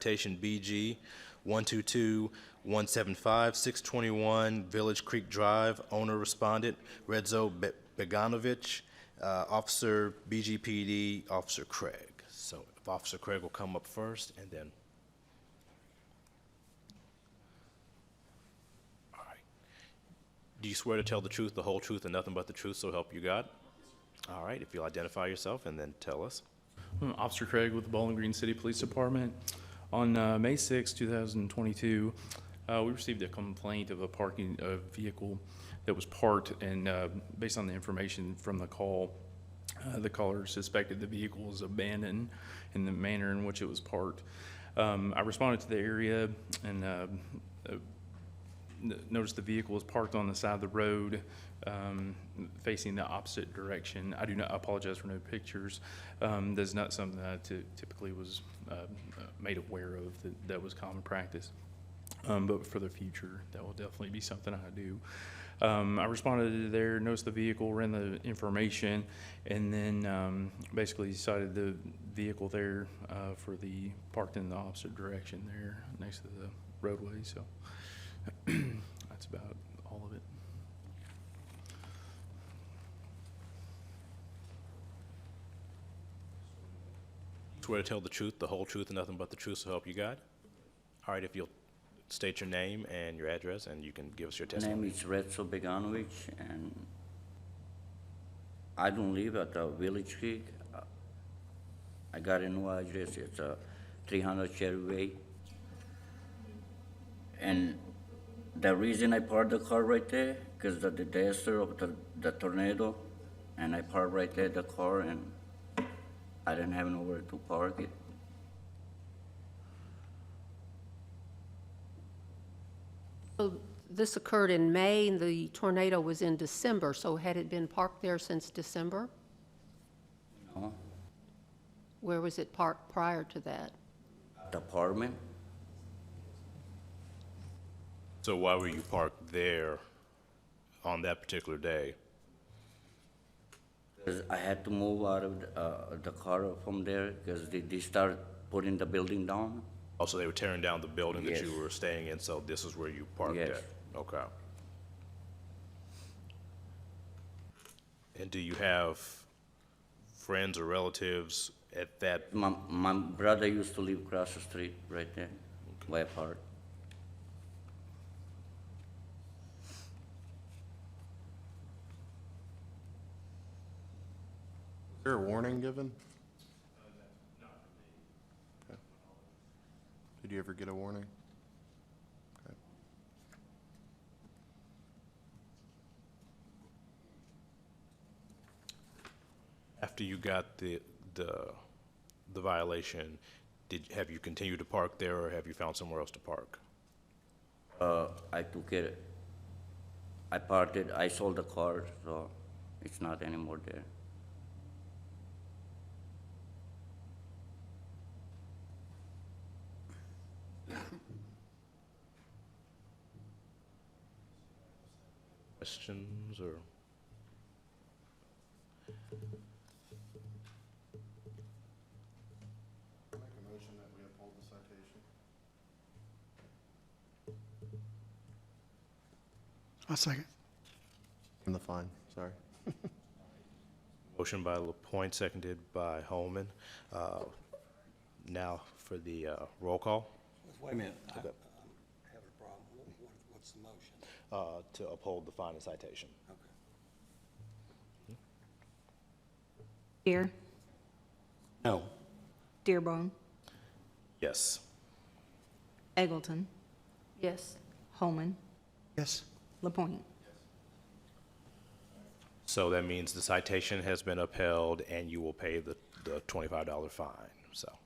Citation BG 122-175-621 Village Creek Drive, owner respondent Redzo Beganovich, officer BGPD, Officer Craig. So if Officer Craig will come up first, and then. All right. Do you swear to tell the truth, the whole truth, and nothing but the truth, so help you God? All right, if you'll identify yourself and then tell us. Officer Craig with the Bowling Green City Police Department. On May 6, 2022, we received a complaint of a vehicle that was parked, and based on the information from the call, the caller suspected the vehicle was abandoned in the manner in which it was parked. I responded to the area and noticed the vehicle was parked on the side of the road, facing the opposite direction. I apologize for no pictures. That's not something that I typically was made aware of, that was common practice. But for the future, that will definitely be something I do. I responded there, noticed the vehicle, ran the information, and then basically cited the vehicle there for the parked in the opposite direction there next to the roadway. So that's about all of it. Swear to tell the truth, the whole truth, and nothing but the truth, so help you God? All right, if you'll state your name and your address, and you can give us your My testimony. name is Redzo Beganovich, and I don't live at the Village Creek. I got a new address. It's 300 Cherry Way. And the reason I parked the car right there, because the disaster of the tornado, and I parked right there the car, and I didn't have nowhere to park it. So this occurred in May, and the tornado was in December, so had it been parked there since December? No, Where was it parked prior to that? the apartment. So why were you parked there on that particular day? Because I had to move out of the car from there, because they started putting the building down. Also, they were tearing down the building that Yes. you were staying in, so this is where you parked Yes. at? Okay. And do you have friends or relatives at that? My brother used to live across the street right there, by a park. Is there a warning given? Okay. Did you ever get a warning? Okay. After you got the violation, have you continued to park there, or have you found somewhere else to park? I took it, I parked it, I sold the car, so it's not anymore there. Questions or? Make a motion that we uphold the citation. I'll second. And the fine, sorry. Motion by LaPointe, seconded by Holman. Now for the roll call. Wait a minute, I Okay. have a problem. What's the motion? To uphold the fine and citation. Okay. Deere, No. Dearborn, Yes. Eggleton, Yes. Holman, Yes. LaPointe. So that means the citation has been upheld, and you will pay the $25 fine, so.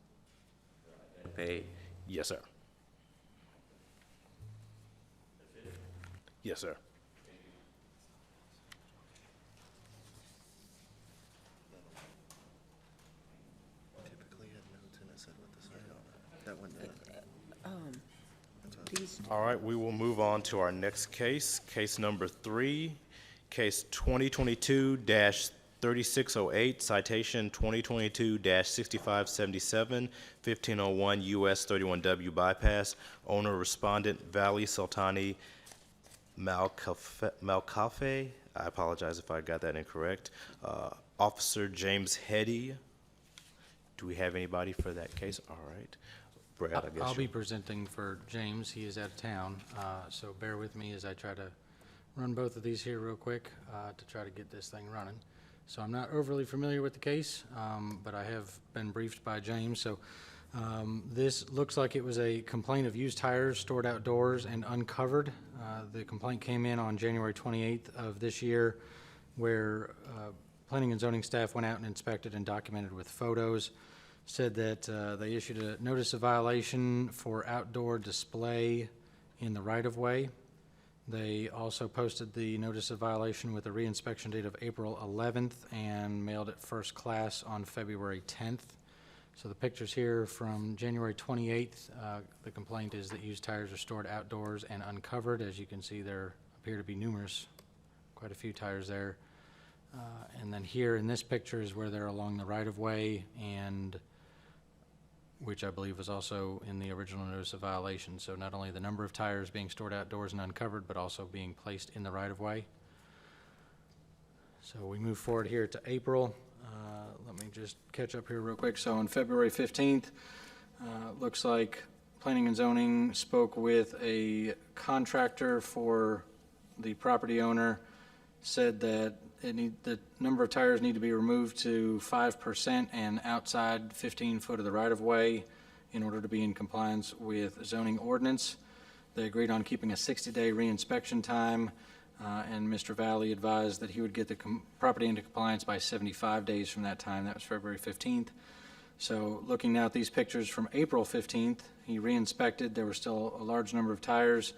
Pay, Yes, sir. Yes, sir. Typically had notes and it said what to say on it. That one did. All right, we will move on to our next case, case number 3, case 2022-3 3608, citation 2022-6577, 1501 US 31W bypass, owner respondent Valley Sultani Malcafe, I apologize if I got that incorrect. Officer James Hetty. Do we have anybody for that case? All right. Brad, I guess. I'll be you- presenting for James. He is out of town, so bear with me as I try to run both of these here real quick to try to get this thing running. So I'm not overly familiar with the case, but I have been briefed by James. So this looks like it was a complaint of used tires stored outdoors and uncovered. The complaint came in on January 28th of this year, where planning and zoning staff went out and inspected and documented with photos. Said that they issued a notice of violation for outdoor display in the right-of-way. They also posted the notice of violation with a reinspection date of April 11th and mailed it first class on February 10th. So the pictures here from January 28th, the complaint is that used tires are stored outdoors and uncovered. As you can see, there appear to be numerous, quite a few tires there. And then here in this picture is where they're along the right-of-way, and which I believe was also in the original notice of violation. So not only the number of tires being stored outdoors and uncovered, but also being placed in the right-of-way. So we move forward here to April. Let me just catch up here real quick. So on February 15th, looks like Planning and Zoning spoke with a contractor for the property owner, said that the number of tires need to be removed to 5% and outside 15 foot of the right-of-way in order to be in compliance with zoning ordinance. They agreed on keeping a 60-day reinspection time, and Mr. Valley advised that he would get the property into compliance by 75 days from that time. That was February 15th. So looking now at these pictures from April 15th, he re-inspected. There were still a large number of tires.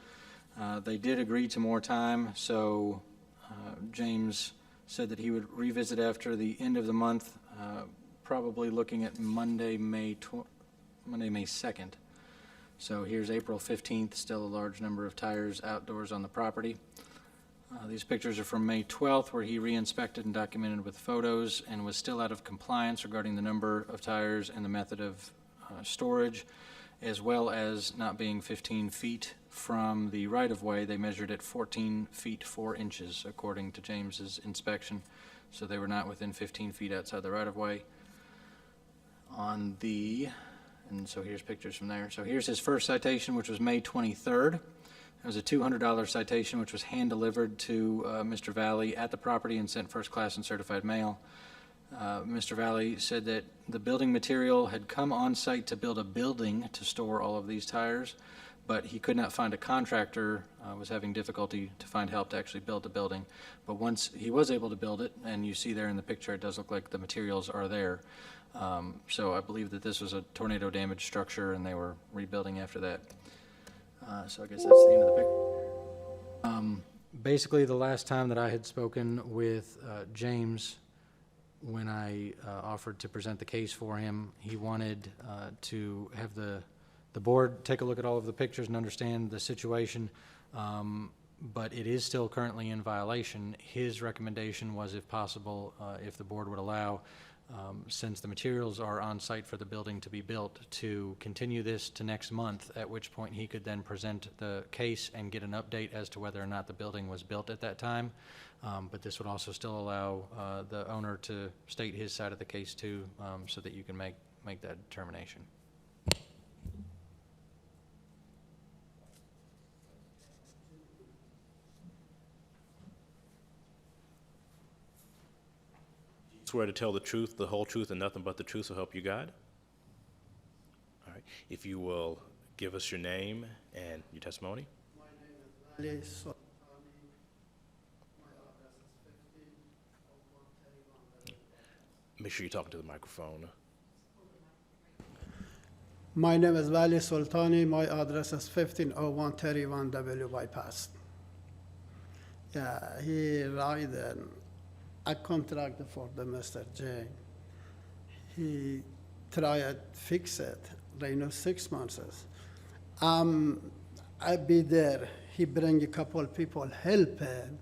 They did agree to more time, so James said that he would revisit after the end of the month, probably looking at Monday, May 2nd. So here's April 15th, still a large number of tires outdoors on the property. These pictures are from May 12th, where he re-inspected and documented with photos and was still out of compliance regarding the number of tires and the method of storage, as well as not being 15 feet from the right-of-way. They measured at 14 feet 4 inches, according to James's inspection. So they were not within 15 feet outside the right-of-way. And so here's pictures from there. So here's his first citation, which was May 23rd. It was a $200 citation, which was hand-delivered to Mr. Valley at the property and sent first class and certified mail. Mr. Valley said that the building material had come on site to build a building to store all of these tires, but he could not find a contractor, was having difficulty to find help to actually build the building. But once he was able to build it, and you see there in the picture, it does look like the materials are there. So I believe that this was a tornado damaged structure and they were rebuilding after that. So I guess that's the end of the picture. Basically, the last time that I had spoken with James, when I offered to present the case for him, he wanted to have the board take a look at all of the pictures and understand the situation, but it is still currently in violation. His recommendation was, if possible, if the board would allow, since the materials are on site for the building to be built, to continue this to next month, at which point he could then present the case and get an update as to whether or not the building was built at that time. But this would also still allow the owner to state his side of the case too, so that you can make that determination. Swear to tell the truth, the whole truth, and nothing but the truth, so help you God? All right. If you will give us your name and your testimony. My name is Valley Sultani. My address is 1501 Make sure you're talking to the microphone. My name is Valley Sultani. My address is 1501 31W bypass. Yeah, he write a contract for the Mr. J. He tried fix it, 6 months. I be there. He bring a couple people help him,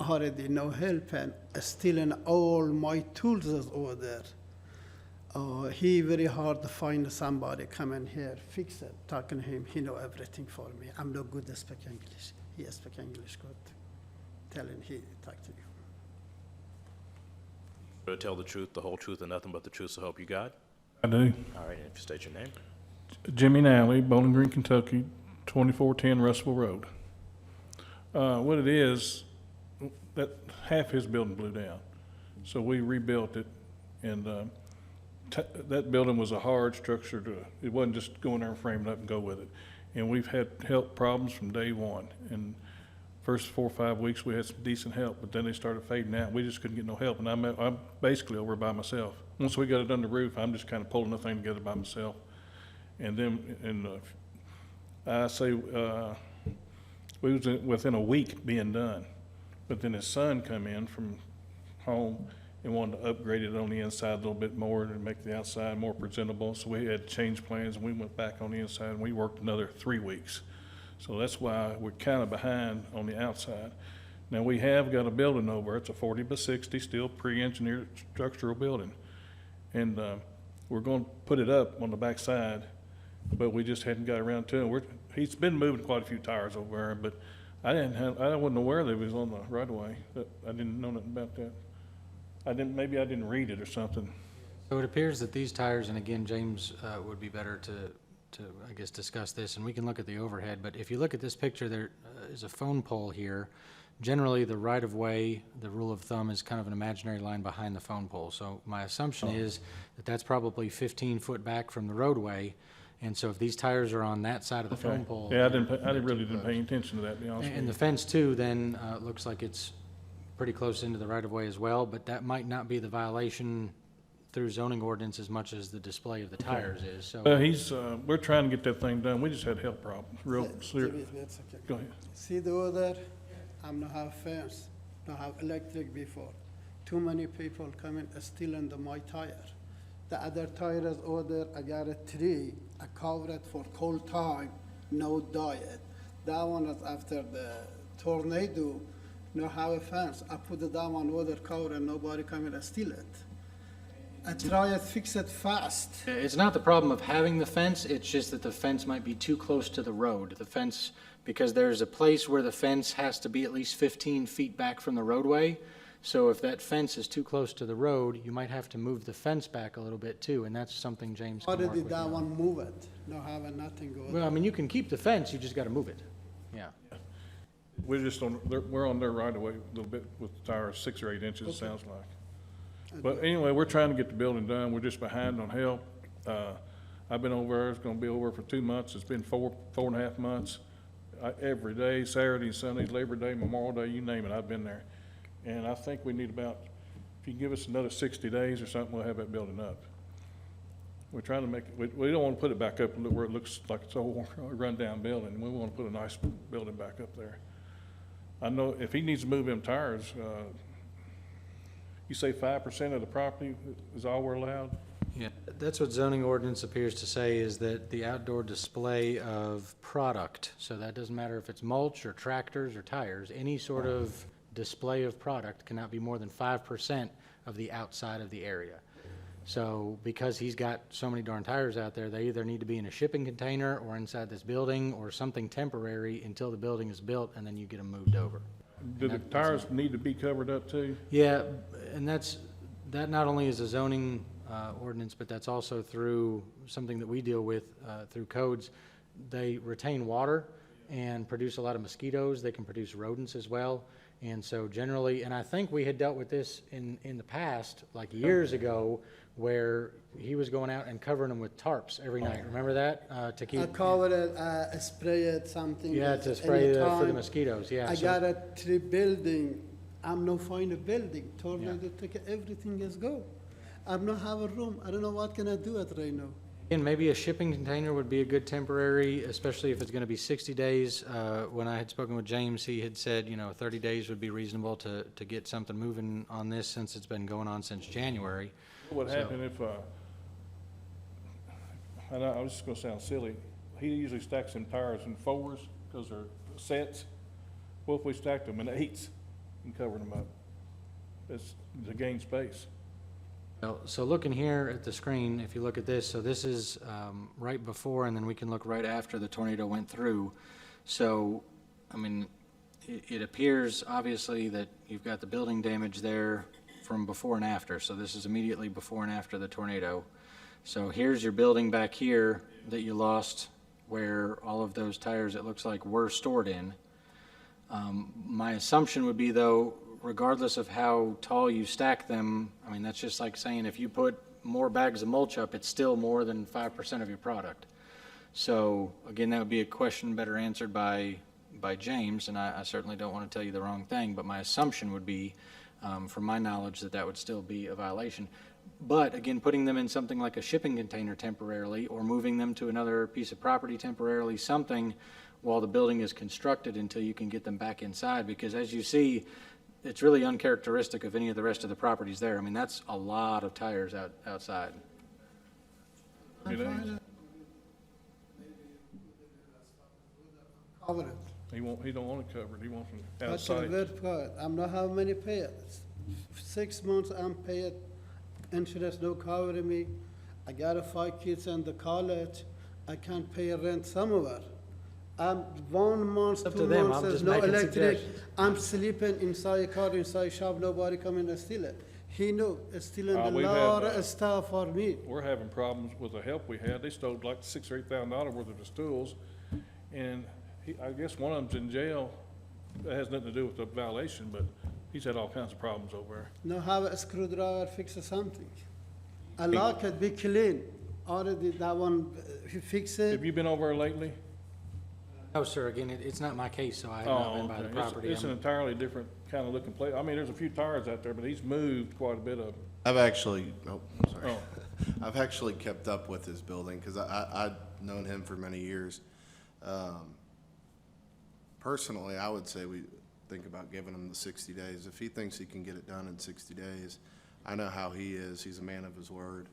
already no help and stealing all my tools is over there. He very hard to find somebody come in here, fix it. Talking to him, he know everything for me. I'm not good at speak English. He speak English good. Telling he talk to you. To tell the truth, the whole truth, and nothing but the truth, so help you God? I do. All right, and if you state your name. Jimmy Nally, Bowling Green, Kentucky, 2410 Russell Road. What it is, that half his building blew down. So we rebuilt it, and that building was a hard structure it wasn't just go in there and frame it up and go with it. And we've had health problems from day one. And first 4 or 5 weeks, we had some decent help, but then they started fading out. We just couldn't get no help, and I'm basically over by myself. Once we got it under the roof, I'm just kind of pulling the thing together by myself. And then, I say, we was within a week being done. But then his son come in from home and wanted to upgrade it on the inside a little bit more and make the outside more presentable. So we had to change plans, and we went back on the inside, and we worked another 3 weeks. So that's why we're kind of behind on the outside. Now, we have got a building over. It's a 40 by 60, still pre-engineered structural building. And we're going to put it up on the back side, but we just hadn't got around to it. He's been moving quite a few tires over there, but I wasn't aware that it was on the right of way. I didn't know nothing about that. Maybe I didn't read it or something. So it appears that these tires, and again, James would be better to, I guess, discuss this, and we can look at the overhead, but if you look at this picture, there is a phone pole here. Generally, the right-of-way, the rule of thumb, is kind of an imaginary line behind the phone pole. So my assumption is that that's probably 15 foot back from the roadway, and so if these tires are on that side of the phone pole. Yeah, I really didn't pay attention to that, to be honest with And you. the fence, too, then looks like it's pretty close into the right-of-way as well, but that might not be the violation through zoning ordinance as much as the display of the tires is, so. We're trying to get that thing done. We just had health problems, real serious. Jimmy, wait a second. Go ahead. See the order? I'm not have fence, not have electric before. Too many people coming stealing my tire. The other tire is ordered, I got a tree, I cover it for cold time, no diet. That one is after the tornado, no have a fence. I put that one order cover and nobody come in and steal it. I try to fix it fast. It's not the problem of having the fence, it's just that the fence might be too close to the road. The fence, because there's a place where the fence has to be at least 15 feet back from the roadway. So if that fence is too close to the road, you might have to move the fence back a little bit too, and that's something James can work Already with. that you on. one move it, no having nothing go Well, I mean, you can keep the fence, you just gotta move it. Yeah. We're just we're on their right of way a little bit with the tires, 6 or 8 inches, it sounds like. But anyway, we're trying to get the building done. We're just behind on help. I've been over there, it's gonna be over for 2 months. It's been 4.5 months. Every day, Saturday, Sunday, Labor Day, Memorial Day, you name it, I've been there. And I think we need about, if you give us another 60 days or something, we'll have that building up. We're trying to make it, we don't want to put it back up where it looks like it's a run-down building. We want to put a nice building back up there. I know if he needs to move them tires, you say 5% of the property is all we're allowed? Yeah, that's what zoning ordinance appears to say, is that the outdoor display of product, so that doesn't matter if it's mulch or tractors or tires, any sort of display of product cannot be more than 5% of the outside of the area. So because he's got so many darn tires out there, they either need to be in a shipping container or inside this building or something temporary until the building is built, and then you get them moved over. Do the tires need to be covered up too? Yeah, and that not only is a zoning ordinance, but that's also through something that we deal with through codes. They retain water and produce a lot of mosquitoes. They can produce rodents as well. And so generally, and I think we had dealt with this in the past, like years ago, where he was going out and covering them with tarps every night. Remember that? To keep. I cover it, spray it, something. Yeah, to spray for the anytime. mosquitoes, yeah. I so- got a 3 building, I'm not find a building, tornado take everything is go. I'm not have a room, I don't know what can I do it right now. And maybe a shipping container would be a good temporary, especially if it's going to be 60 days. When I had spoken with James, he had said, 30 days would be reasonable to get something moving on this, since it's been going on since January. What would happen if, I know, I was just gonna sound silly, he usually stacks them tires in 4s because they're sets. What if we stacked them in 8s? and covering them up. It's to gain space. Well, so looking here at the screen, if you look at this, so this is right before, and then we can look right after the tornado went through. So, I mean, it appears obviously that you've got the building damage there from before and after. So this is immediately before and after the tornado. So here's your building back here that you lost, where all of those tires, it looks like, were stored in. My assumption would be, though, regardless of how tall you stack them, I mean, that's just like saying if you put more bags of mulch up, it's still more than 5% of your product. So again, that would be a question better answered by James, and I certainly don't want to tell you the wrong thing, but my assumption would be, from my knowledge, that would still be a violation. But again, putting them in something like a shipping container temporarily, or moving them to another piece of property temporarily, something while the building is constructed until you can get them back inside, because as you see, it's really uncharacteristic of any of the rest of the properties there. I mean, that's a lot of tires outside. You know, Cover it. he don't want it covered, he wants them That's outside. very good. I'm not how many paid. 6 months I'm paid, insurance no cover me. I got 5 kids in the college. I can't pay rent somewhere. I'm 1 month, Up 2 to them. months, I'm there's just no making electric. suggestions. I'm sleeping inside a car, inside shop, nobody come in and steal it. He knew, stealing a We've had, lot of stuff for me. We're having problems with the help we had. They stole like $6,000 or $8,000 worth of the stools. And I guess one of them's in jail. That has nothing to do with the violation, but he's had all kinds of problems over there. No have a screwdriver, fix something. I lock it, be clean. Already that one, he fix it. Have you been over there lately? No, sir, again, it's not my case, so I have not been by the okay. property. It's an entirely different kind of looking place. I mean, there's a few tires out there, but he's moved quite a bit of them. I've actually, sorry. Oh. I've actually kept up with his building, because I've known him for many years. Personally, I would say we think about giving him the 60 days. If he thinks he can get it done in 60 days, I know how he is. He's a man of his word.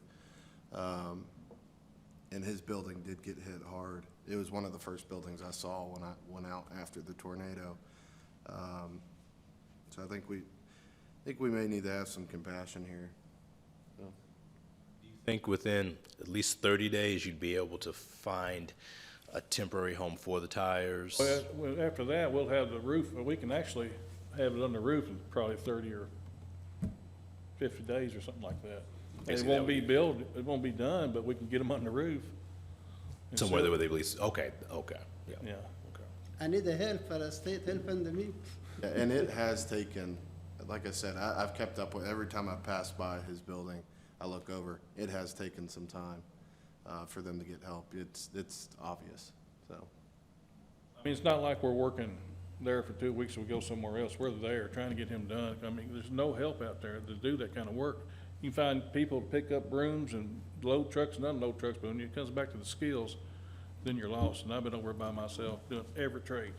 And his building did get hit hard. It was one of the first buildings I saw when I went out after the tornado. So I think we may need to have some compassion here. I think within at least 30 days, you'd be able to find a temporary home for the tires. Well, after that, we'll have the roof, we can actually have it on the roof in probably 30 or 50 days or something like that. Yes, It that won't would be be- built, it won't be done, but we can get them on the roof. And Somewhere so- where they release, okay, yeah. Yeah. Okay. I need the help for the state helping me. Yeah, and it has taken, like I said, I've kept up with, every time I pass by his building, I look over. It has taken some time for them to get help. It's obvious, so. I mean, it's not like we're working there for 2 weeks and we go somewhere else. We're there trying to get him done. I mean, there's no help out there to do that kind of work. You can find people to pick up brooms and load trucks and unload trucks, but when it comes back to the skills, then you're lost. And I've been over by myself doing every trade.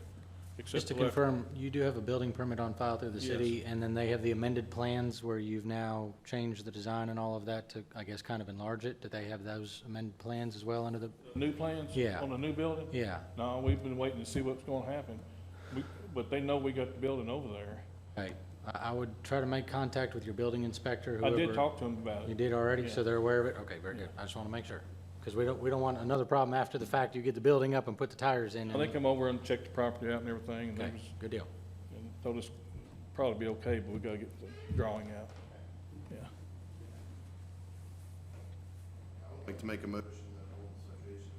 Just except to electric. confirm, you do have a building permit on file through the city, and then they have the amended plans where you've now changed the design and all of that to, I guess, kind of enlarge it? Do they have those amended plans as well under the, New plans? Yeah. On the new building? yeah, No, we've been waiting to see what's gonna happen. But they know we got the building over there. right. I would try to make contact with your building inspector, I whoever. did talk to them about You it. did already, Yeah. so they're aware of it? Okay, very good. I just want to make sure. Because we don't want another problem after the fact. You get the building up and put the tires in. They and- come over and check the property out and everything, and they Okay, was, good deal. and told us probably be okay, but we gotta get the drawing out. Yeah. I'd like to make a motion that hold citation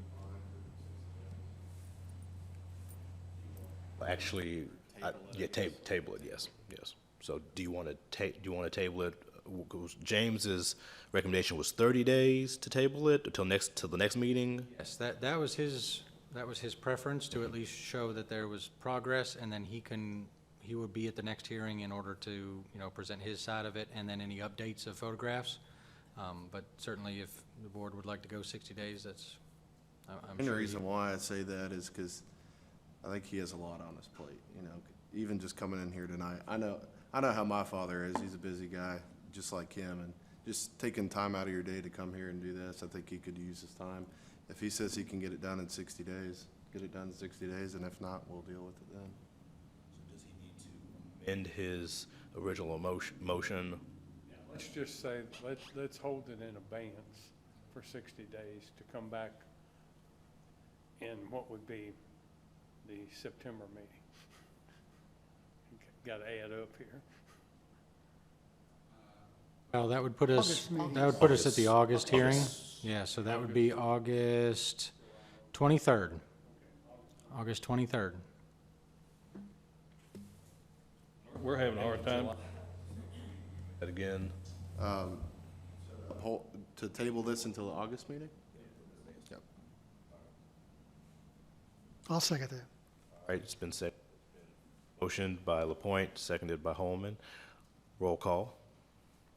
fine. Actually, table it, yes. So do you want to table it? James's recommendation was 30 days to table it till the next meeting? Yes, that was his preference, to at least show that there was progress, and then he would be at the next hearing in order to, present his side of it, and then any updates of photographs. But certainly if the board would like to go 60 days, that's, I'm And the sure. reason why I say that is because I think he has a lot on his plate, even just coming in here tonight. I know how my father is. He's a busy guy, just like him, and just taking time out of your day to come here and do this, I think he could use his time. If he says he can get it done in 60 days, get it done in 60 days, and if not, we'll deal with it then. Does he need to amend his original motion. Let's just say, let's hold it in abeyance for 60 days to come back in what would be the September meeting. Got to add up here. Well, that would put us, August meeting. that would put us at the August hearing. Yeah, so that would be August 23rd. August 23rd. We're having a hard time. That again, To table this until the August meeting? Yep. I'll second that. all right, it's been said. Motioned by Lapointe, seconded by Holman. Roll call.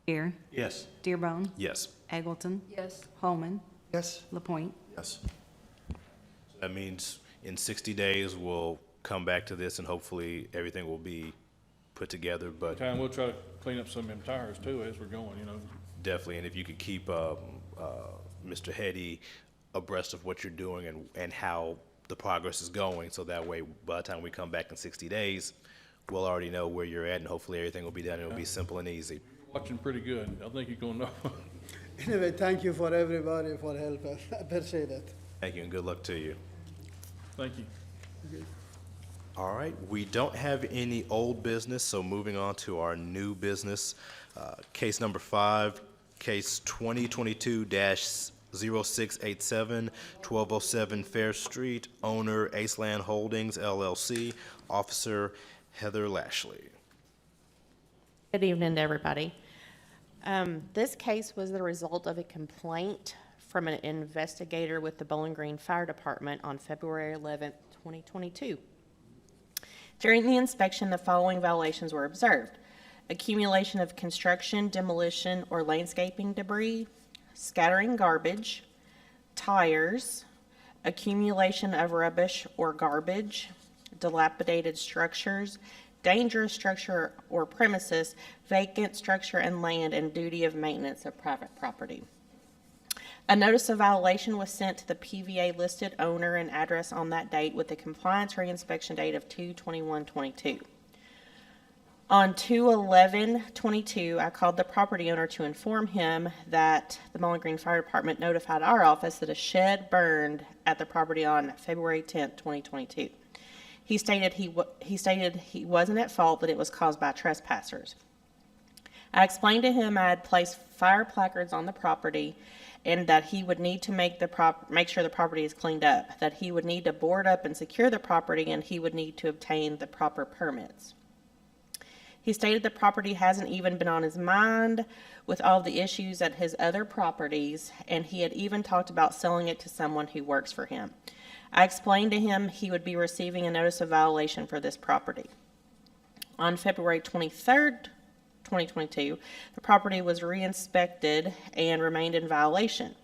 Deere, Yes. Dearbone, Yes. Eggleton, Yes. Holman, Yes, Lapointe. Yes. That means in 60 days, we'll come back to this and hopefully everything will be put together, but Time, we'll try to clean up some of them tires too as we're going, you know. definitely, and if you could keep Mr. Hetty abreast of what you're doing and how the progress is going, so that way, by the time we come back in 60 days, we'll already know where you're at, and hopefully everything will be done, and it'll be simple and easy. Watching pretty good. I think you're gonna know. Anyway, thank you for everybody for help. I appreciate it. Thank you, and good luck to you. Thank you. All right, we don't have any old business, so moving on to our new business. Case number 5, case 2022-0687, 1207 Fair Street, owner Aceland Holdings LLC, officer Heather Lashley. Good evening to everybody. This case was the result of a complaint from an investigator with the Bowling Green Fire Department on February 11th, 2022. During the inspection, the following violations were observed: accumulation of construction, demolition, or landscaping debris, scattering garbage, tires, accumulation of rubbish or garbage, dilapidated structures, dangerous structure or premises, vacant structure and land, and duty of maintenance of private property. A notice of violation was sent to the PVA listed owner and address on that date with a compliance reinspection date of 2/21/22. On 2/11/22, I called the property owner to inform him that the Bowling Green Fire Department notified our office that a shed burned at the property on February 10th, 2022. He stated he wasn't at fault, that it was caused by trespassers. I explained to him I had placed fire placards on the property and that he would need to make sure the property is cleaned up, that he would need to board up and secure the property, and he would need to obtain the proper permits. He stated the property hasn't even been on his mind with all the issues at his other properties, and he had even talked about selling it to someone who works for him. I explained to him he would be receiving a notice of violation for this property. On February 23rd, 2022, the property was re-inspected and remained in violation.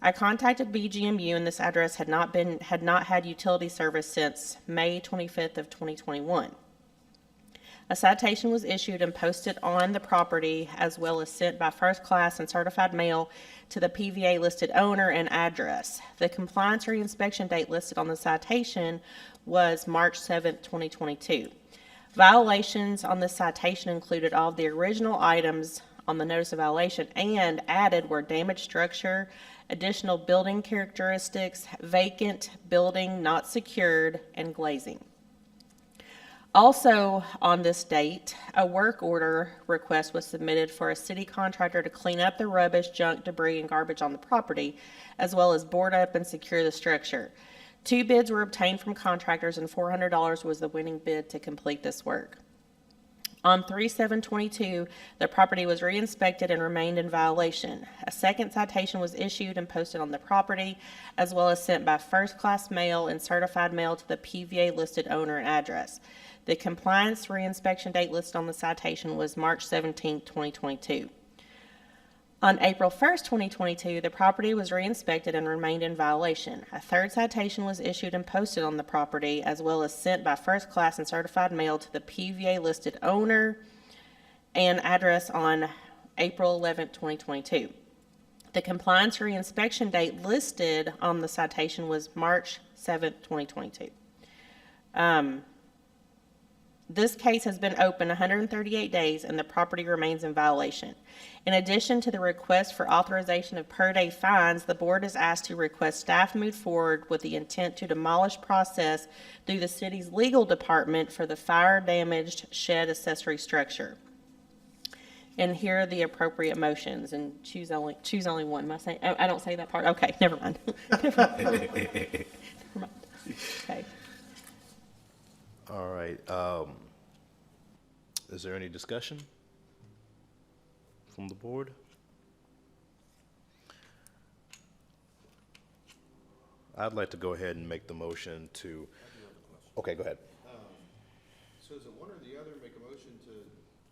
I contacted BGMU, and this address had not had utility service since May 25th of 2021. A citation was issued and posted on the property, as well as sent by first class and certified mail to the PVA listed owner and address. The compliance reinspection date listed on the citation was March 7th, 2022. Violations on the citation included all of the original items on the notice of violation, and added were damaged structure, additional building characteristics, vacant building not secured, and glazing. Also on this date, a work order request was submitted for a city contractor to clean up the rubbish, junk, debris, and garbage on the property, as well as board up and secure the structure. 2 bids were obtained from contractors, and $400 was the winning bid to complete this work. On 3/7/22, the property was re-inspected and remained in violation. A second citation was issued and posted on the property, as well as sent by first-class mail and certified mail to the PVA listed owner and address. The compliance reinspection date listed on the citation was March 17th, 2022. On April 1st, 2022, the property was re-inspected and remained in violation. A third citation was issued and posted on the property, as well as sent by first class and certified mail to the PVA listed owner and address on April 11th, 2022. The compliance reinspection date listed on the citation was March 7th, 2022. This case has been open 138 days and the property remains in violation. In addition to the request for authorization of per-day fines, the board is asked to request staff move forward with the intent to demolish process through the city's legal department for the fire-damaged shed accessory structure. And here are the appropriate motions, and choose only one. Am I saying, I don't say that part? Okay, never mind. Never mind. Okay. All right, is there any discussion from the board? I'd like to go ahead and make the motion to, okay, go ahead. So is it one or the other, make a motion to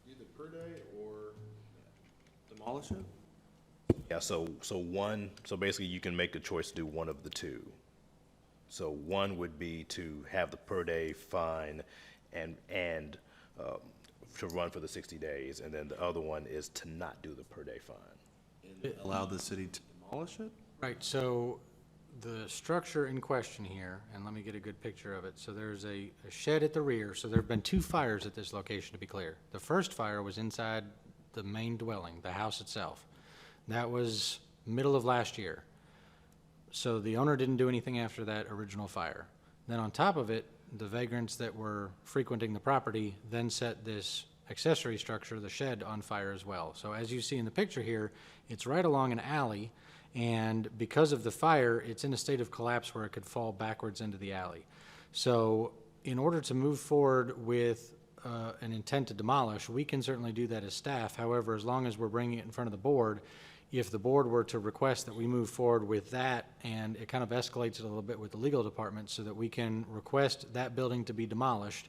do the per day or demolish it? Yeah, so basically you can make a choice to do one of the two. So one would be to have the per day fine and to run for the 60 days, and then the other one is to not do the per day fine. And allow the city to demolish it? Right, so the structure in question here, and let me get a good picture of it. So there's a shed at the rear, so there have been 2 fires at this location, to be clear. The first fire was inside the main dwelling, the house itself. That was middle of last year. So the owner didn't do anything after that original fire. Then on top of it, the vagrants that were frequenting the property then set this accessory structure, the shed, on fire as well. So as you see in the picture here, it's right along an alley, and because of the fire, it's in a state of collapse where it could fall backwards into the alley. So in order to move forward with an intent to demolish, we can certainly do that as staff. However, as long as we're bringing it in front of the board, if the board were to request that we move forward with that, and it kind of escalates it a little bit with the legal department so that we can request that building to be demolished,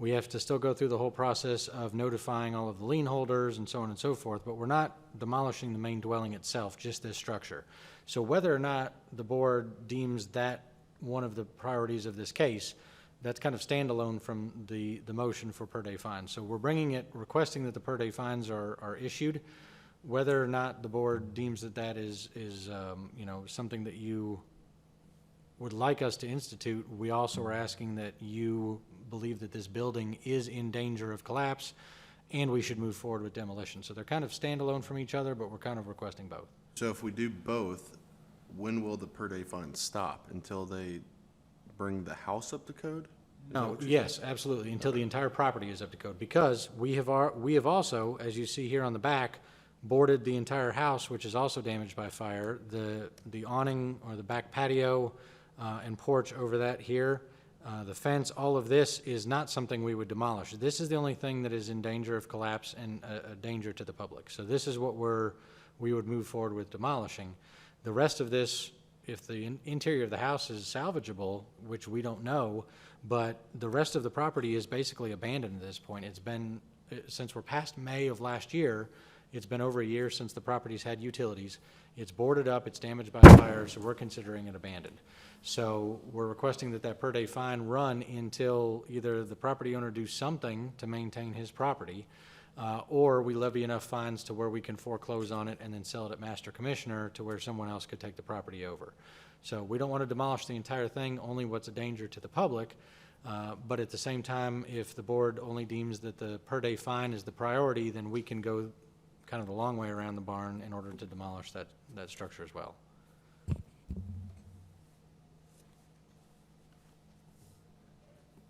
we have to still go through the whole process of notifying all of the lien holders and so on and so forth, but we're not demolishing the main dwelling itself, just this structure. So whether or not the board deems that one of the priorities of this case, that's kind of standalone from the motion for per day fines. So we're bringing it, requesting that the per day fines are issued. Whether or not the board deems that that is you know, something that you would like us to institute, we also are asking that you believe that this building is in danger of collapse and we should move forward with demolition. So they're kind of standalone from each other, but we're kind of requesting both. So if we do both, when will the per day fine stop? Until they bring the house up to code? No, yes, absolutely, until the entire property is up to code, because we have also, as you see here on the back, boarded the entire house, which is also damaged by fire. The awning or the back patio and porch over that here, the fence, all of this is not something we would demolish. This is the only thing that is in danger of collapse and a danger to the public. So this is what we would move forward with demolishing. The rest of this, if the interior of the house is salvageable, which we don't know, but the rest of the property is basically abandoned at this point. It's been, since we're past May of last year, it's been over a year since the property's had utilities. It's boarded up, it's damaged by fire, so we're considering it abandoned. So we're requesting that that per day fine run until either the property owner do something to maintain his property, or we levy enough fines to where we can foreclose on it and then sell it at master commissioner to where someone else could take the property over. So we don't want to demolish the entire thing, only what's a danger to the public. But at the same time, if the board only deems that the per day fine is the priority, then we can go kind of the long way around the barn in order to demolish that structure as well.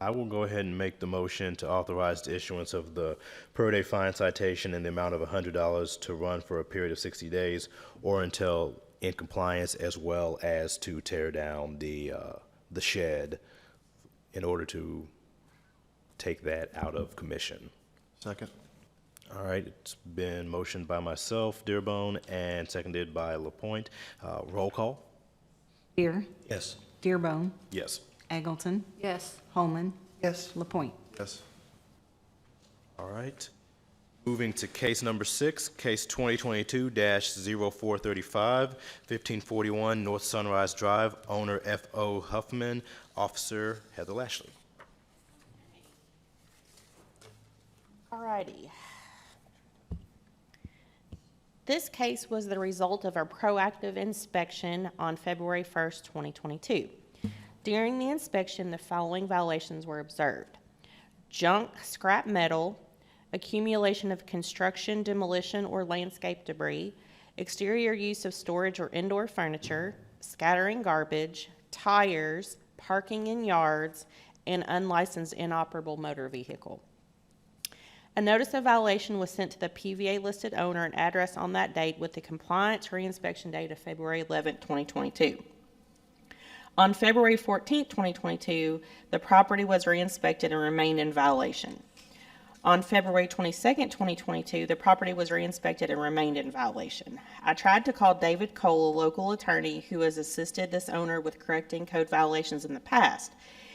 I will go ahead and make the motion to authorize the issuance of the per day fine citation in the amount of $100 to run for a period of 60 days or until in compliance, as well as to tear down the shed in order to take that out of commission. Second. All right, it's been motioned by myself, Dearbone, and seconded by Lapointe. Roll call? Deere, Yes. Dearbone, Yes. Eggleton, Yes. Holman, Yes. Lapointe. Yes. All right. Moving to case number 6, case 2022-0435, 1541 North Sunrise Drive, owner F.O. Huffman, officer Heather Lashley. All righty. This case was the result of a proactive inspection on February 1st, 2022. During the inspection, the following violations were observed. junk, scrap metal, accumulation of construction, demolition, or landscape debris, exterior use of storage or indoor furniture, scattering garbage, tires, parking in yards, and unlicensed inoperable motor vehicle. A notice of violation was sent to the PVA-listed owner and address on that date with the compliance reinspection date of February 11, 2022. On February 14, 2022, the property was reinspected and remained in violation. On February 22, 2022, the property was reinspected and remained in violation. I tried to call David Cole, a local attorney who has assisted this owner with correcting code violations in the past.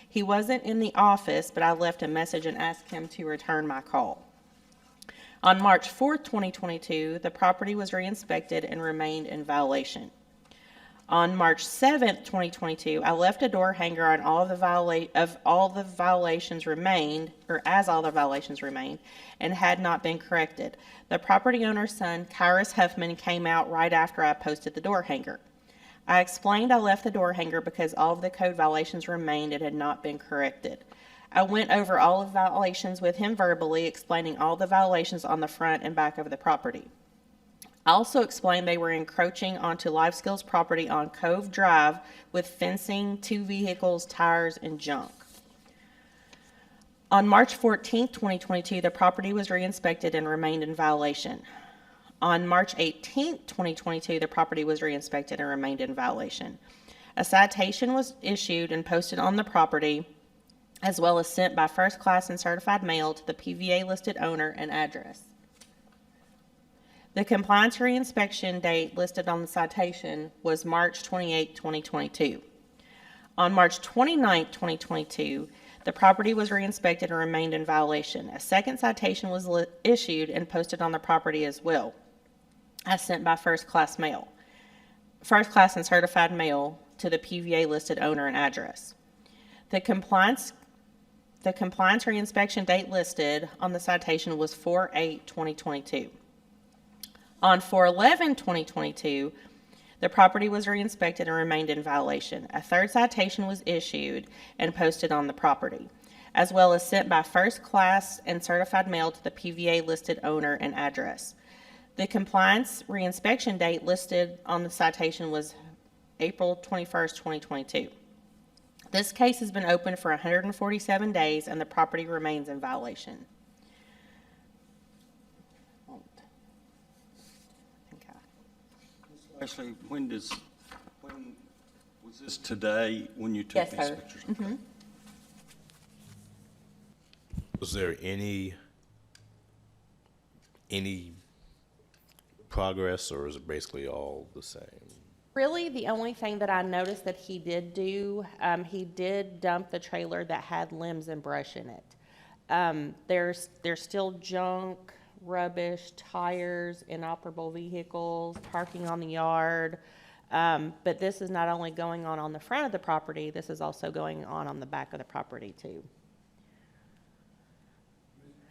He wasn't in the office, but I left a message and asked him to return my call. On March 4, 2022, the property was reinspected and remained in violation. On March 7, 2022, I left a door hanger on as all the violations remained, and had not been corrected. The property owner's son, Kyrus Huffman, came out right after I posted the door hanger. I explained I left the door hanger because all of the code violations remained and had not been corrected. I went over all of the violations with him verbally, explaining all the violations on the front and back of the property. I also explained they were encroaching onto Life Skills property on Cove Drive with fencing, 2 vehicles, tires, and junk. On March 14, 2022, the property was reinspected and remained in violation. On March 18, 2022, the property was reinspected and remained in violation. A citation was issued and posted on the property, as well as sent by first class and certified mail to the PVA-listed owner and address. The compliance reinspection date listed on the citation was March 28, 2022. On March 29, 2022, the property was reinspected and remained in violation. A second citation was issued and posted on the property as well, as sent by first class and certified mail to the PVA-listed owner and address. The compliance reinspection date listed on the citation was 4/8/2022. On 4/11/2022, the property was reinspected and remained in violation. A third citation was issued and posted on the property, as well as sent by first class and certified mail to the PVA-listed owner and address. The compliance reinspection date listed on the citation was April 21st, 2022. This case has been open for 147 days and the property remains in violation. Ashley, when was this today, when you took Yes, these sir. pictures? Mhm. Was there any progress, or is it basically all the same? Really, the only thing that I noticed that he did do, he did dump the trailer that had limbs and brush in it. There's still junk, rubbish, tires, inoperable vehicles, parking on the yard. But this is not only going on the front of the property, this is also going on the back of the property too.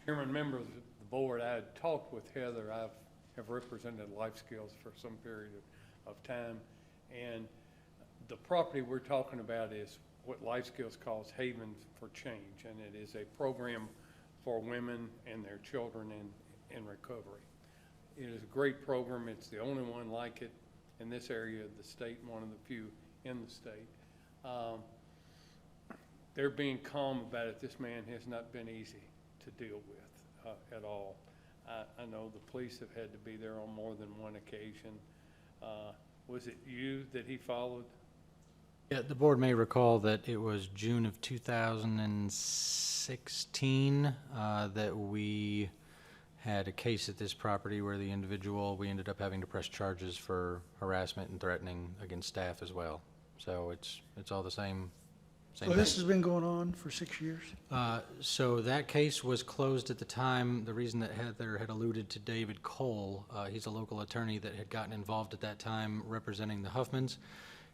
Chairman, members of the board, I had talked with Heather. I have represented Life Skills for some period of time. And the property we're talking about is what Life Skills calls Haven for Change. And it is a program for women and their children in recovery. It is a great program. It's the only one like it in this area of the state, one of the few in the state. They're being calm about it. This man has not been easy to deal with at all. I know the police have had to be there on more than one occasion. Was it you that he followed? Yeah, the board may recall that it was June of 2016 that we had a case at this property where the individual, we ended up having to press charges for harassment and threatening against staff as well. So it's all the same So thing. this has been going on for 6 years? So that case was closed at the time. The reason that Heather had alluded to David Cole, he's a local attorney that had gotten involved at that time representing the Huffmans.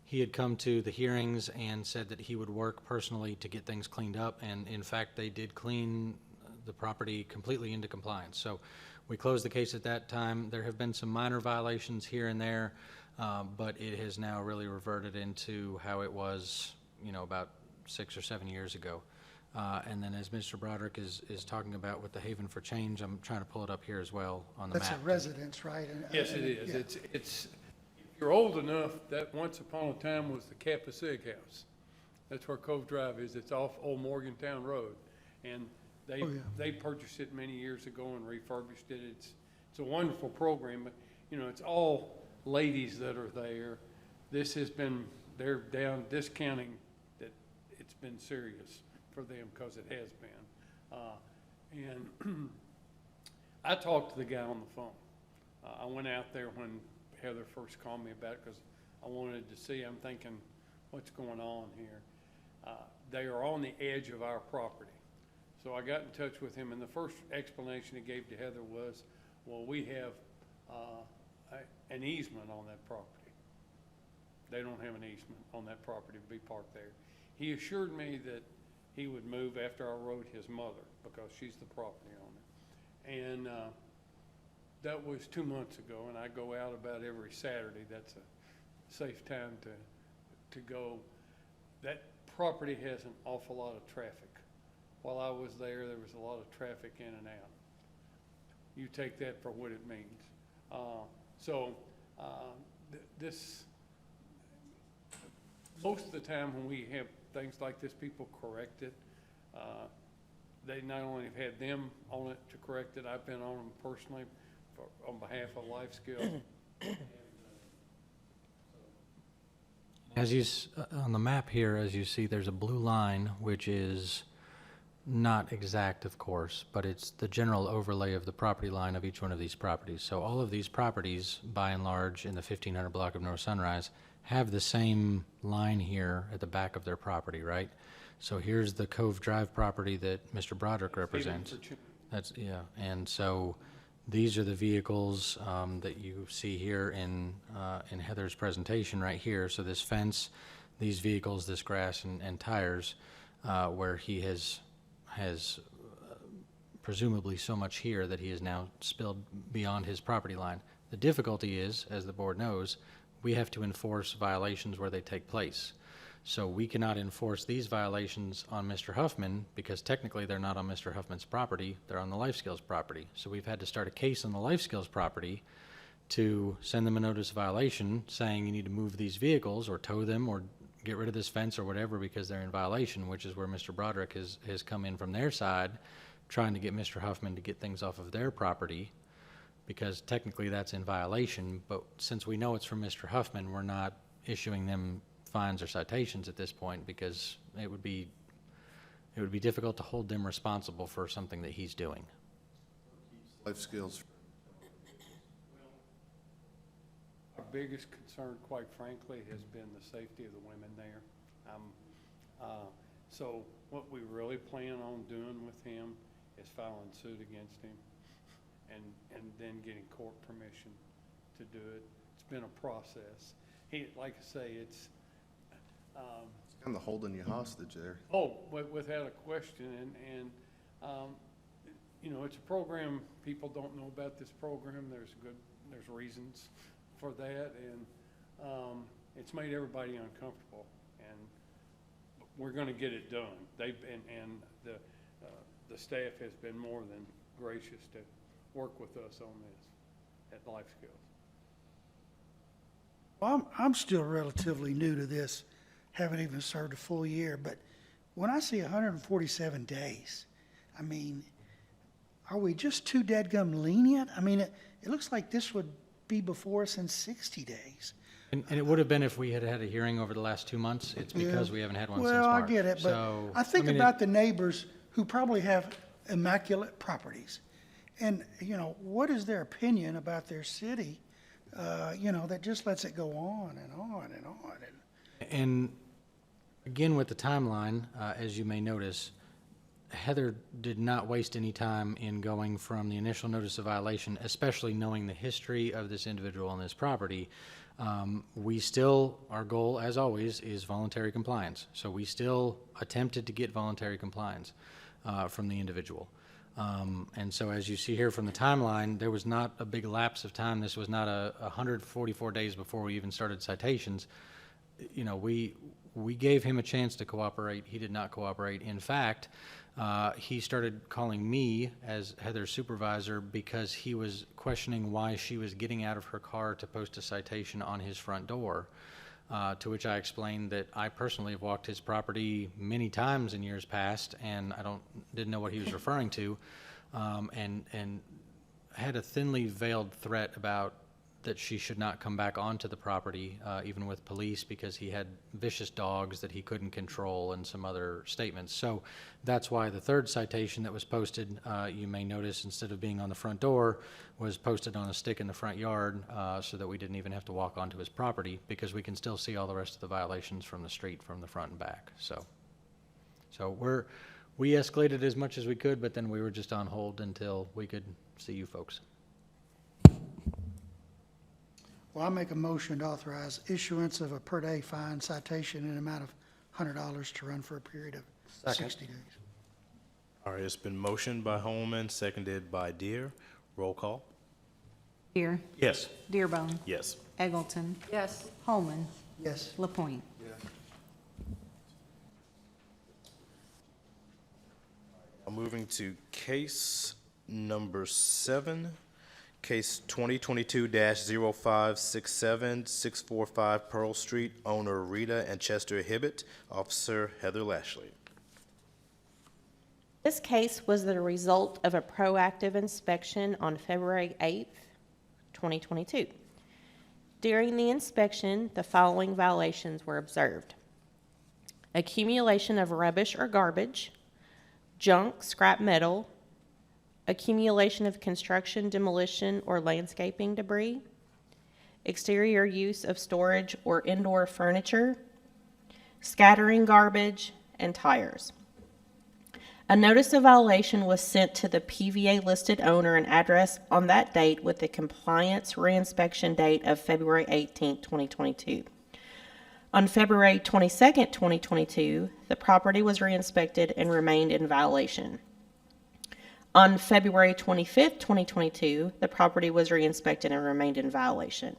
He had come to the hearings and said that he would work personally to get things cleaned up, and in fact, they did clean the property completely into compliance. So we closed the case at that time. There have been some minor violations here and there, but it has now really reverted into how it was, about 6 or 7 years ago. And then as Mr. Broderick is talking about with the Haven for Change, I'm trying to pull it up here as well on the map. That's a residence, right? And- Yes, it is. yeah. It's, if you're old enough, that once upon a time was the Kappa Sig House. That's where Cove Drive is. It's off Old Morgantown Road. And Oh, yeah. they purchased it many years ago and refurbished it. It's a wonderful program, but, you know, it's all ladies that are there. This has been, they're down discounting that it's been serious for them, because it has been. And I talked to the guy on the phone. I went out there when Heather first called me about it, because I wanted to see, I'm thinking, what's going on here? They are on the edge of our property. So I got in touch with him, and the first explanation he gave to Heather was, well, we have an easement on that property. They don't have an easement on that property to be parked there. He assured me that he would move after I wrote his mother, because she's the property owner. And that was 2 months ago, and I go out about every Saturday. That's a safe time to go. That property has an awful lot of traffic. While I was there was a lot of traffic in and out. You take that for what it means. This, most of the time when we have things like this, people correct it. They not only have had them on it to correct it, I've been on them personally on behalf of Life Skills. As you, on the map here, as you see, there's a blue line, which is not exact, of course, but it's the general overlay of the property line of each one of these properties. So all of these properties, by and large, in the 1500 block of North Sunrise, have the same line here at the back of their property, right? So here's the Cove Drive property that Mr. Broderick represents. That's, yeah, and so these are the vehicles that you see here in Heather's presentation right here. So this fence, these vehicles, this grass and tires, where he has presumably so much here that he has now spilled beyond his property line. The difficulty is, as the board knows, we have to enforce violations where they take place. So we cannot enforce these violations on Mr. Huffman because technically they're not on Mr. Huffman's property, they're on the Life Skills property. So we've had to start a case on the Life Skills property to send them a notice of violation saying you need to move these vehicles or tow them or get rid of this fence or whatever because they're in violation, which is where Mr. Broderick has come in from their side, trying to get Mr. Huffman to get things off of their property because technically that's in violation. But since we know it's from Mr. Huffman, we're not issuing them fines or citations at this point because it would be difficult to hold them responsible for something that he's doing. Life Skills. Our biggest concern, quite frankly, has been the safety of the women there. So what we really plan on doing with him is filing suit against him and then getting court permission to do it. It's been a process. Like I say, it's Kind of holding you hostage there. without a question, and you know, it's a program, people don't know about this program, there's reasons for that, and it's made everybody uncomfortable, and we're gonna get it done. And the staff has been more than gracious to work with us on this at Life Skills. Well, I'm still relatively new to this, haven't even served a full year, but when I see 147 days, I mean, are we just too dadgum lenient? I mean, it looks like this would be before us in 60 days. And it would have been if we had had a hearing over the last 2 months. It's because we haven't had one since Well, March. I get it, but So, I think mean, about the neighbors who probably have immaculate properties. And, you know, what is their opinion about their city, you know, that just lets it go on and on and on? And again, with the timeline, as you may notice, Heather did not waste any time in going from the initial notice of violation, especially knowing the history of this individual on this property. We still, our goal, as always, is voluntary compliance. So we still attempted to get voluntary compliance from the individual. And so as you see here from the timeline, there was not a big lapse of time. This was not 144 days before we even started citations. You know, we We gave him a chance to cooperate. He did not cooperate. In fact, he started calling me as Heather's supervisor because he was questioning why she was getting out of her car to post a citation on his front door. To which I explained that I personally have walked his property many times in years past, and didn't know what he was referring to, and had a thinly veiled threat about that she should not come back onto the property, even with police, because he had vicious dogs that he couldn't control and some other statements. So that's why the third citation that was posted, you may notice, instead of being on the front door, was posted on a stick in the front yard, so that we didn't even have to walk onto his property, because we can still see all the rest of the violations from the street, from the front and back. So we escalated as much as we could, but then we were just on hold until we could see you folks. Well, I make a motion to authorize issuance of a per-day fine citation in an amount of $100 to run for a period of 60 days. All right, it's been motioned by Holman, seconded by Deere. Roll call. Deere. Yes. Dearbone. Yes. Eggleton. Yes. Holman. Yes. LaPointe. I'm moving to case number 7, case 2022-0567, 645 Pearl Street, owner Rita and Chester Hibbett, officer Heather Lashley. This case was the result of a proactive inspection on February 8th, 2022. During the inspection, the following violations were observed: accumulation of rubbish or garbage, junk, scrap metal, accumulation of construction, demolition, or landscaping debris, exterior use of storage or indoor furniture, scattering garbage, and tires. A notice of violation was sent to the PVA listed owner and address on that date with the compliance reinspection date of February 18, 2022. On February 22, 2022, the property was reinspected and remained in violation. On February 25, 2022, the property was reinspected and remained in violation.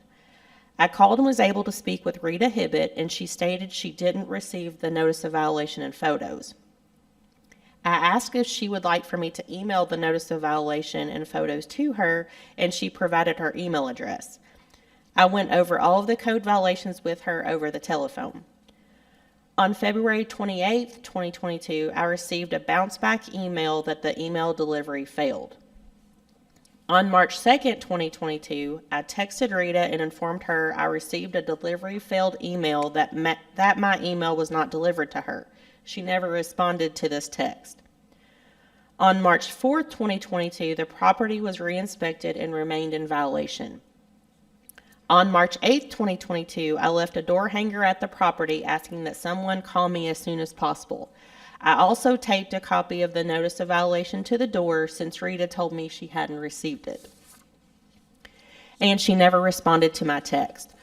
I called and was able to speak with Rita Hibbett, and she stated she didn't receive the notice of violation and photos. I asked if she would like for me to email the notice of violation and photos to her, and she provided her email address. I went over all of the code violations with her over the telephone. On February 28, 2022, I received a bounce back email that the email delivery failed. On March 2, 2022, I texted Rita and informed her I received a delivery failed email that my email was not delivered to her. She never responded to this text. On March 4, 2022, the property was reinspected and remained in violation. On March 8, 2022, I left a door hanger at the property asking that someone call me as soon as possible. I also taped a copy of the notice of violation to the door since Rita told me she hadn't received it. And she never responded to my text.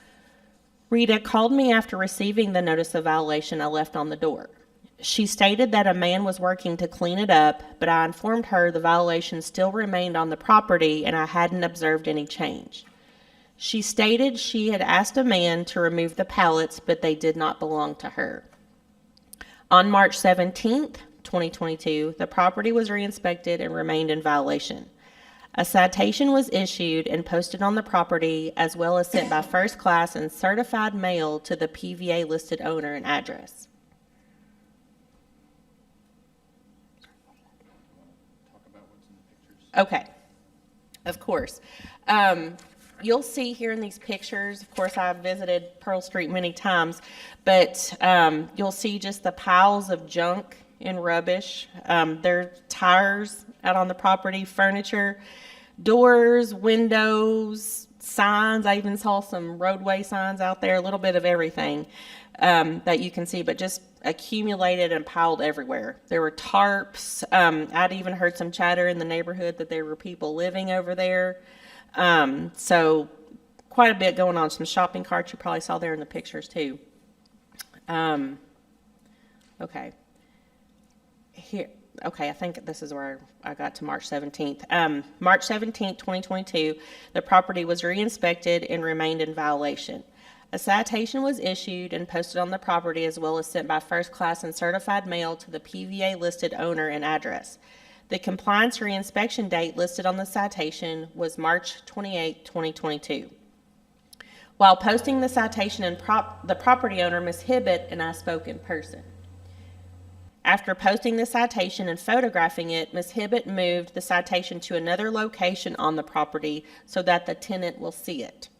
Rita called me after receiving the notice of violation I left on the door. She stated that a man was working to clean it up, but I informed her the violation still remained on the property and I hadn't observed any change. She stated she had asked a man to remove the pallets, but they did not belong to her. On March 17, 2022, the property was reinspected and remained in violation. A citation was issued and posted on the property, as well as sent by first class and certified mail to the PVA listed owner and address. Okay, of course. You'll see here in these pictures, of course, I've visited Pearl Street many times, but you'll see just the piles of junk and rubbish. There are tires out on the property, furniture, doors, windows, signs. I even saw some roadway signs out there, a little bit of everything that you can see, but just accumulated and piled everywhere. There were tarps. I'd even heard some chatter in the neighborhood that there were people living over there. So quite a bit going on. Some shopping carts you probably saw there in the pictures too. Okay. Here. Okay, I think this is where I got to March 17th. March 17th, 2022, the property was reinspected and remained in violation. A citation was issued and posted on the property as well as sent by first class and certified mail to the PVA listed owner and address. The compliance reinspection date listed on the citation was March 28, 2022. While posting the citation, the property owner, Ms. Hibbett, and I spoke in person. After posting the citation and photographing it, Ms. Hibbett moved the citation to another location on the property so that the tenant will see it.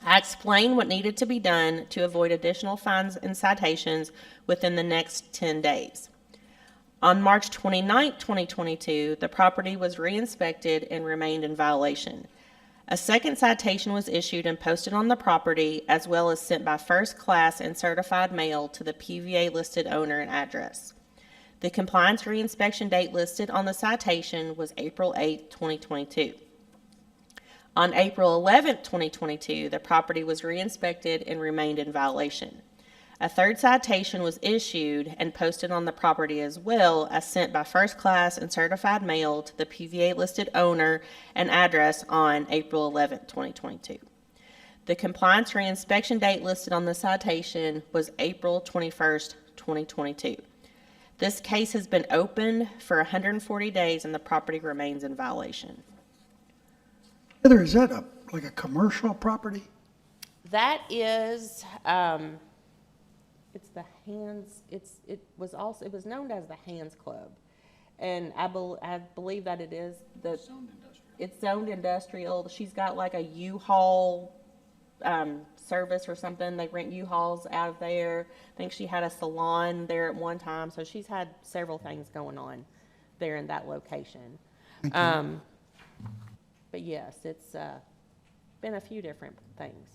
I explained what needed to be done to avoid additional fines and citations within the next 10 days. On March 29, 2022, the property was re-inspected and remained in violation. A second citation was issued and posted on the property, as well as sent by first class and certified mail to the PVA listed owner and address. The compliance reinspection date listed on the citation was April 8, 2022. On April 11, 2022, the property was re-inspected and remained in violation. A third citation was issued and posted on the property as well as sent by first class and certified mail to the PVA listed owner and address on April 11, 2022. The compliance reinspection date listed on the citation was April 21st, 2022. This case has been open for 140 days and the property remains in violation. Heather, is that like a commercial property? That is, it's the Hands, it was known as the Hands Club. And I believe that it is it's zoned industrial. She's got like a U-Haul, service or something. They rent U-Hauls out of there. I think she had a salon there at one time. So she's had several things going on there in that location. But yes, it's, been a few different things.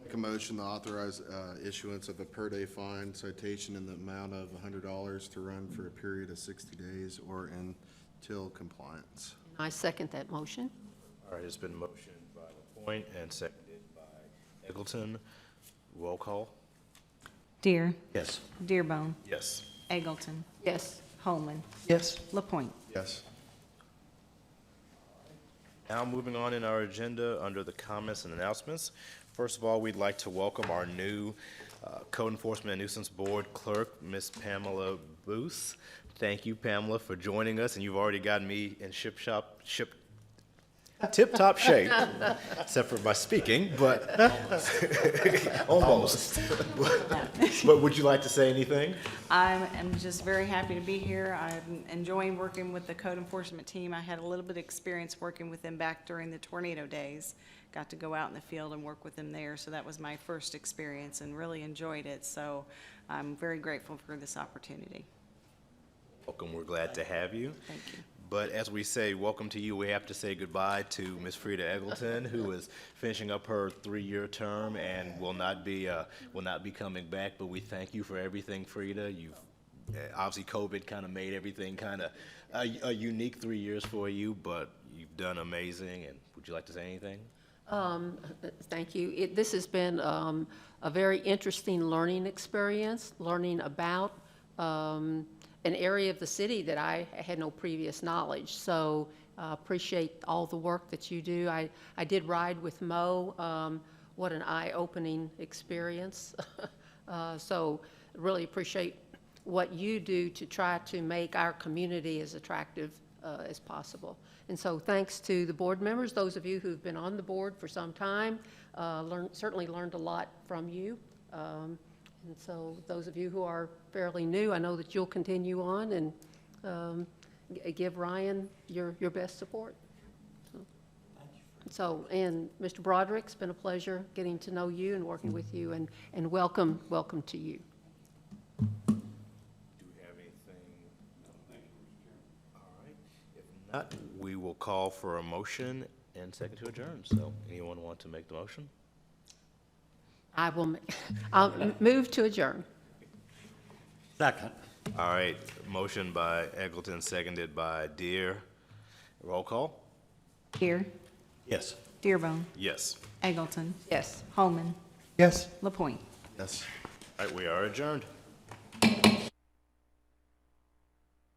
Make a motion to authorize issuance of a per-day fine citation in the amount of $100 to run for a period of 60 days or until compliance. I second that motion. All right, it's been motioned by LaPointe and seconded by Eggleton. Roll call. Deere. Yes. Dearbone. Yes. Eggleton. Yes. Holman. Yes. LaPointe. Yes. Now moving on in our agenda under the comments and announcements. First of all, we'd like to welcome our new Code Enforcement and Nuisance Board Clerk, Ms. Pamela Booth. Thank you, Pamela, for joining us, and you've already gotten me in tip-top shape, except for my speaking, but almost. But would you like to say anything? I am just very happy to be here. I'm enjoying working with the code enforcement team. I had a little bit of experience working with them back during the tornado days. Got to go out in the field and work with them there, so that was my first experience and really enjoyed it. So I'm very grateful for this opportunity. Welcome, we're glad to have you. Thank you. But as we say welcome to you, we have to say goodbye to Ms. Frida Eggleton, who is finishing up her 3-year term and will not be coming back. But we thank you for everything, Frida. You've obviously COVID kind of made everything kind of a unique 3 years for you, but you've done amazing. And would you like to say anything? Thank you. This has been a very interesting learning experience, learning about an area of the city that I had no previous knowledge. So appreciate all the work that you do. I did ride with Mo. What an eye-opening experience. So really appreciate what you do to try to make our community as attractive as possible. And so thanks to the board members, those of you who've been on the board for some time, certainly learned a lot from you. And so those of you who are fairly new, I know that you'll continue on and give Ryan your best support. So, and Mr. Broderick, it's been a pleasure getting to know you and working with you, and welcome to you. Do we have anything? No, thank you, Mr. Chairman. All right. If not, we will call for a motion and second to adjourn. So anyone want to make the motion? I'll move to adjourn. Second. All right, motion by Eggleton, seconded by Deere. Roll call? Deere. Yes. Dearbone. Yes. Eggleton. Yes. Holman. Yes. LaPointe. Yes. All right, we are adjourned.